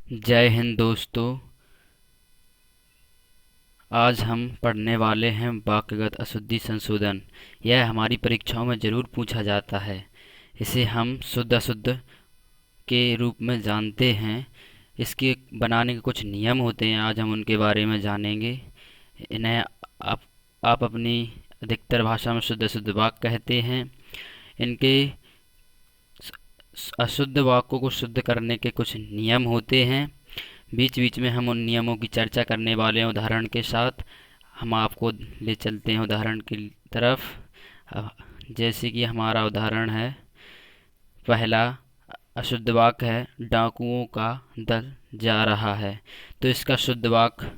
जय हिंद दोस्तों। आज हम पढ़ने वाले हैं वाक्यगत अशुद्धि संशोधन। यह हमारी परीक्षाओं में जरूर पूछा जाता है। इसे हम शुद्ध अशुद्ध के रूप में जानते हैं। इसके बनाने के कुछ नियम होते हैं, आज हम उनके बारे में जानेंगे। इन्हें आप आप अपनी अधिकतर भाषा में शुद्ध अशुद्ध वाक्य कहते हैं। इनके अशुद्ध वाक्यों को शुद्ध करने के कुछ नियम होते हैं। बीच बीच में हम उन नियमों की चर्चा करने वाले हैं उदाहरण के साथ। हम आपको ले चलते हैं उदाहरण की तरफ। अ, जैसे कि हमारा उदाहरण है, पहला अशुद्ध वाक्य है डाकुओं का दल जा रहा है। तो इसका शुद्ध वाक्य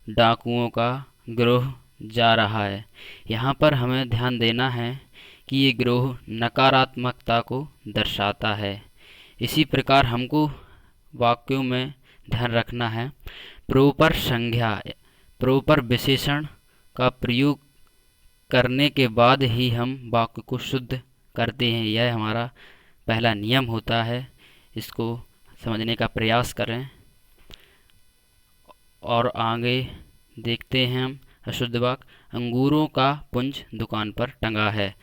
डाकुओं का गिरोह जा रहा है। यहाँ पर हमें ध्यान देना है कि ये गिरोह नकारात्मकता को दर्शाता है। इसी प्रकार हमको वाक्यों में ध्यान रखना है, प्रोपर संज्ञा प्रोपर विशेषण का प्रयोग करने के बाद ही हम वाक्य को शुद्ध करते हैं। यह हमारा पहला नियम होता है। इसको समझने का प्रयास करें और आगे देखते हैं हम। अशुद्ध वाक्य अंगूरों का पुंज दुकान पर टंगा है।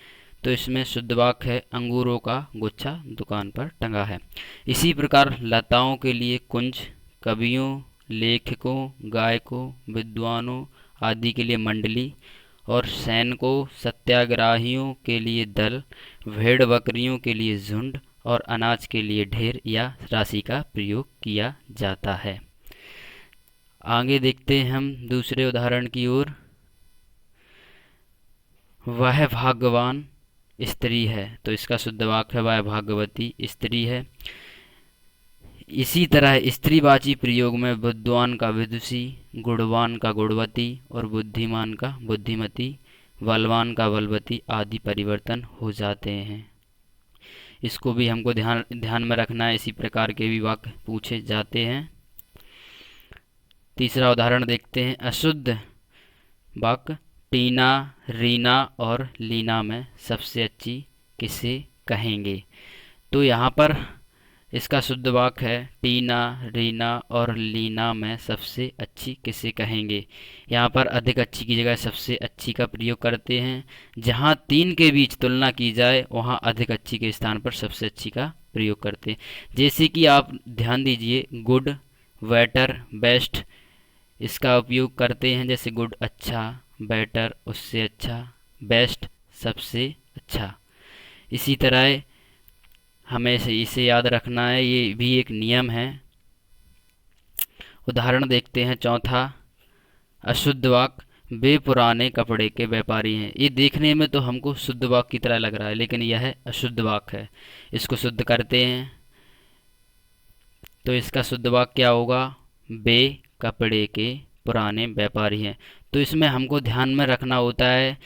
तो इसमें शुद्ध वाक्य है अंगूरों का गुच्छा दुकान पर टंगा है। इसी प्रकार लताओं के लिए कुंज, कवियों, लेखकों, गायकों, विद्वानों आदि के लिए मंडली, और सैनिकों, सत्याग्रहियों के लिए दल, भेड़ बकरियों के लिए झुंड और अनाज के लिए ढेर या राशि का प्रयोग किया जाता है। आगे देखते हैं हम दूसरे उदाहरण की ओर। वह भाग्यवान स्त्री है। तो इसका शुद्ध वाक्य है वह भाग्यवती स्त्री है। इसी तरह स्त्रीवाची प्रयोग में विद्वान का विदुषी, गुणवान का गुणवती और बुद्धिमान का बुद्धिमती, बलवान का बलवती आदि परिवर्तन हो जाते हैं। इसको भी हमको ध्यान में रखना है। इसी प्रकार के भी वाक्य पूछे जाते हैं। तीसरा उदाहरण देखते हैं। अशुद्ध वाक्य टीना, रीना और लीना में सबसे अच्छी किसे कहेंगे। तो यहाँ पर इसका शुद्ध वाक्य है टीना, रीना और लीना में सबसे अच्छी किसे कहेंगे। यहाँ पर अधिक अच्छी की जगह सबसे अच्छी का प्रयोग करते हैं। जहाँ तीन के बीच तुलना की जाए वहाँ अधिक अच्छी के स्थान पर सबसे अच्छी का प्रयोग करते हैं। जैसे कि आप ध्यान दीजिए, गुड, बेटर, बेस्ट इसका उपयोग करते हैं। जैसे गुड अच्छा, बेटर उससे अच्छा, बेस्ट सबसे अच्छा। इसी तरह हमें इसे याद रखना है, ये भी एक नियम है। उदाहरण देखते हैं चौथा। अशुद्ध वाक्य वे पुराने कपड़े के व्यापारी हैं। ये देखने में तो हमको शुद्ध वाक्य की तरह लग रहा है, लेकिन यह अशुद्ध वाक्य है। इसको शुद्ध करते हैं। तो इसका शुद्ध वाक्य क्या होगा? वे कपड़े के पुराने व्यापारी हैं। तो इसमें हमको ध्यान में रखना होता है,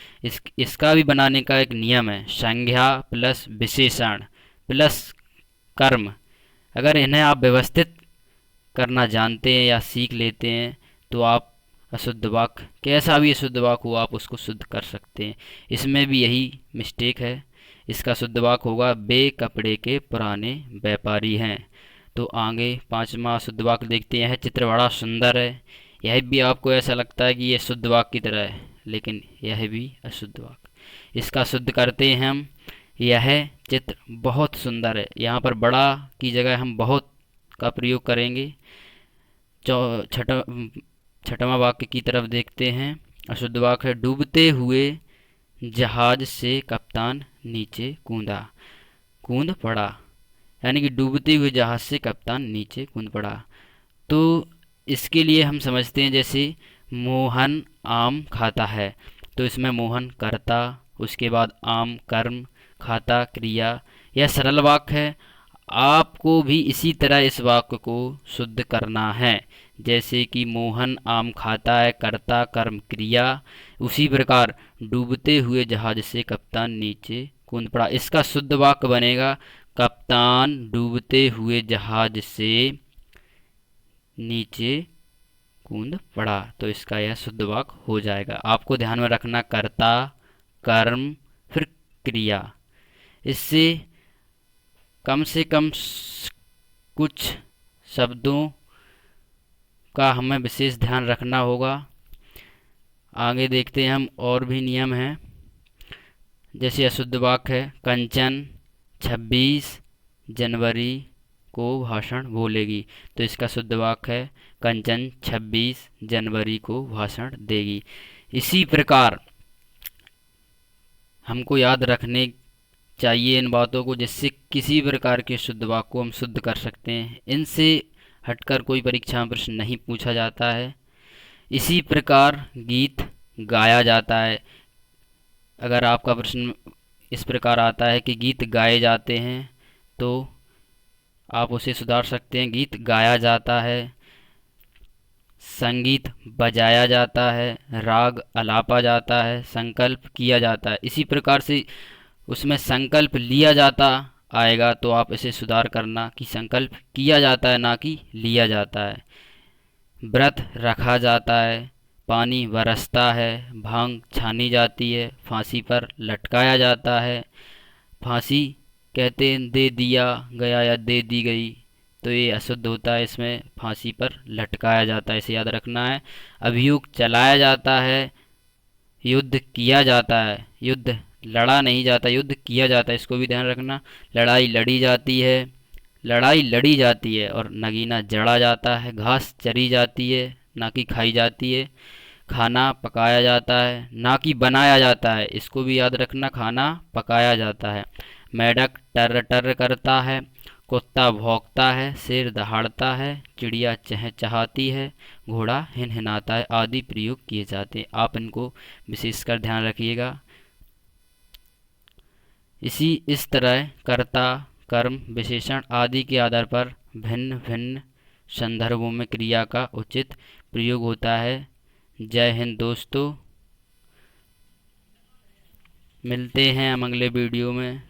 इसका भी बनाने का एक नियम है, संज्ञा प्लस विशेषण प्लस कर्म। अगर इन्हें आप व्यवस्थित करना जानते हैं या सीख लेते हैं तो आप अशुद्ध वाक्य, कैसा भी अशुद्ध वाक्य हो, आप उसको शुद्ध कर सकते हैं। इसमें भी यही मिस्टेक है। इसका शुद्ध वाक्य होगा वे कपड़े के पुराने व्यापारी हैं। तो आगे पांचवा शुद्ध वाक्य देखते हैं। चित्र बड़ा सुंदर है। यह भी आपको ऐसा लगता है कि यह शुद्ध वाक्य की तरह है, लेकिन यह भी अशुद्ध वाक्य। इसका शुद्ध करते हैं हम। यह चित्र बहुत सुंदर है। यहाँ पर बड़ा की जगह हम बहुत का प्रयोग करेंगे। छठवां वाक्य की तरफ देखते हैं। अशुद्ध वाक्य है डूबते हुए जहाज से कप्तान नीचे कूदा, कूद पड़ा। यानी कि डूबते हुए जहाज से कप्तान नीचे कूद पड़ा। तो इसके लिए हम समझते हैं, जैसे मोहन आम खाता है। तो इसमें मोहन कर्ता, उसके बाद आम कर्म, खाता क्रिया। यह सरल वाक्य है। आपको भी इसी तरह इस वाक्य को शुद्ध करना है। जैसे कि मोहन आम खाता है, कर्ता कर्म क्रिया। उसी प्रकार डूबते हुए जहाज से कप्तान नीचे कूद पड़ा। इसका शुद्ध वाक्य बनेगा कप्तान डूबते हुए जहाज से नीचे कूद पड़ा। तो इसका यह शुद्ध वाक्य हो जाएगा। आपको ध्यान में रखना कर्ता कर्म फिर क्रिया। इससे कम से कम कुछ शब्दों का हमें विशेष ध्यान रखना होगा। आगे देखते हैं हम, और भी नियम हैं। जैसे अशुद्ध वाक्य है, कंचन 26 जनवरी को भाषण बोलेगी, तो इसका शुद्ध वाक्य है, कंचन 26 जनवरी को भाषण देगी। इसी प्रकार हमको याद रखने चाहिए इन बातों को, जिससे किसी प्रकार के शुद्ध वाक्य को हम शुद्ध कर सकते हैं। इनसे हटकर कोई परीक्षा में प्रश्न नहीं पूछा जाता है। इसी प्रकार गीत गाया जाता है। अगर आपका प्रश्न इस प्रकार आता है कि गीत गाए जाते हैं, तो आप उसे सुधार सकते हैं, गीत गाया जाता है। संगीत बजाया जाता है, राग अलापा जाता है, संकल्प किया जाता है। इसी प्रकार से उसमें संकल्प लिया जाता आएगा, तो आप इसे सुधार करना कि संकल्प किया जाता है, ना कि लिया जाता है। व्रत रखा जाता है, पानी बरसता है, भांग छानी जाती है, फांसी पर लटकाया जाता है। फांसी कहते हैं दे दिया गया या दे दी गई, तो ये अशुद्ध होता है, इसमें फांसी पर लटकाया जाता है, इसे याद रखना है। अभियोग चलाया जाता है, युद्ध किया जाता है, युद्ध लड़ा नहीं जाता, युद्ध किया जाता है, इसको भी ध्यान रखना। लड़ाई लड़ी जाती है, लड़ाई लड़ी जाती है, और नगीना जड़ा जाता है। घास चरी जाती है, ना कि खाई जाती है। खाना पकाया जाता है, ना कि बनाया जाता है, इसको भी याद रखना, खाना पकाया जाता है। मेढक टर टर करता है, कुत्ता भौंकता है, शेर दहाड़ता है, चिड़िया चहचहाती है, घोड़ा हिनहिनाता है, आदि प्रयोग किए जाते हैं। आप इनको विशेषकर ध्यान रखिएगा। इस तरह कर्ता, कर्म, विशेषण आदि के आधार पर भिन्न भिन्न संदर्भों में क्रिया का उचित प्रयोग होता है। जय हिंद दोस्तों, मिलते हैं हम अगले वीडियो में।